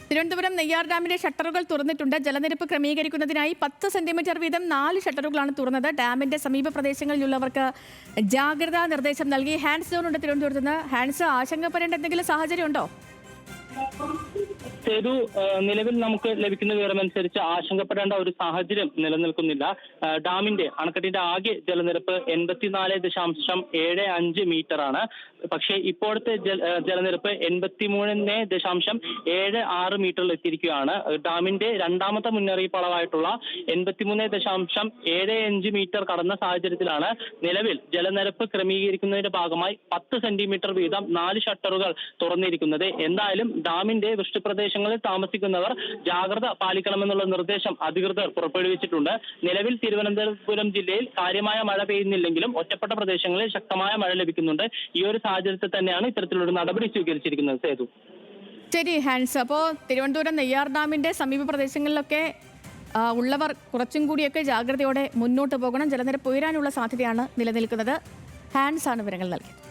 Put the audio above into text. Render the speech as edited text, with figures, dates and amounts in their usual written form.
തിരുവനന്തപുരം നെയ്യാർ ഡാമിന്റെ ഷട്ടറുകൾ തുറന്നിട്ടുണ്ട്. ജലനിരപ്പ് ക്രമീകരിക്കുന്നതിനായി 10 സെന്റിമീറ്റർ വീതം 4 ഷട്ടറുകളാണ് തുറന്നത്. ഡാമിന്റെ സമീപ പ്രദേശങ്ങളിലുള്ളവർക്ക് ജാഗ്രതാ നിർദ്ദേശം നൽകി. ഹാൻസ് ജോൺ ഉണ്ട് തിരുവനന്തപുരത്ത് നിന്ന്. ഹാൻസ്, ആശങ്കപ്പെടേണ്ട എന്തെങ്കിലും സാഹചര്യം ഉണ്ടോ? സേതു, നിലവിൽ നമുക്ക് ലഭിക്കുന്ന വിവരമനുസരിച്ച് ആശങ്കപ്പെടേണ്ട ഒരു സാഹചര്യം നിലനിൽക്കുന്നില്ല. ഡാമിന്റെ അണക്കെട്ടിന്റെ ആകെ ജലനിരപ്പ് 84.75 മീറ്റർ ആണ്. പക്ഷേ ഇപ്പോഴത്തെ ജലനിരപ്പ് 83.76 മീറ്ററിൽ എത്തിയിരിക്കുകയാണ്. ഡാമിന്റെ രണ്ടാമത്തെ മുന്നറിയിപ്പ് അളവായിട്ടുള്ള 83.75 മീറ്റർ കടന്ന സാഹചര്യത്തിലാണ് നിലവിൽ ജലനിരപ്പ് ക്രമീകരിക്കുന്നതിന്റെ ഭാഗമായി 10 സെന്റിമീറ്റർ വീതം 4 ഷട്ടറുകൾ തുറന്നിരിക്കുന്നത്. എന്തായാലും ഡാമിന്റെ വൃഷ്ടിപ്രദേശങ്ങളിൽ താമസിക്കുന്നവർ ജാഗ്രത പാലിക്കണമെന്നുള്ള നിർദ്ദേശം അധികൃതർ പുറപ്പെടുവിച്ചിട്ടുണ്ട്. നിലവിൽ തിരുവനന്തപുരം ജില്ലയിൽ കാര്യമായ മഴ പെയ്യുന്നില്ലെങ്കിലും ഒറ്റപ്പെട്ട പ്രദേശങ്ങളിൽ ശക്തമായ മഴ ലഭിക്കുന്നുണ്ട്. ഈ ഒരു സാഹചര്യത്തിൽ തന്നെയാണ് ഇത്തരത്തിലൊരു നടപടി സ്വീകരിച്ചിരിക്കുന്നത്. സേതു, ശരി ഹാൻസ്. അപ്പോൾ തിരുവനന്തപുരം നെയ്യാർ ഡാമിന്റെ സമീപ പ്രദേശങ്ങളിലൊക്കെ ഉള്ളവർ കുറച്ചും കൂടിയൊക്കെ ജാഗ്രതയോടെ മുന്നോട്ട് പോകണം. ജലനിരപ്പ് ഉയരാനുള്ള സാധ്യതയാണ് നിലനിൽക്കുന്നത്. ഹാൻസ് ആണ് വിവരങ്ങൾ നൽകിയത്.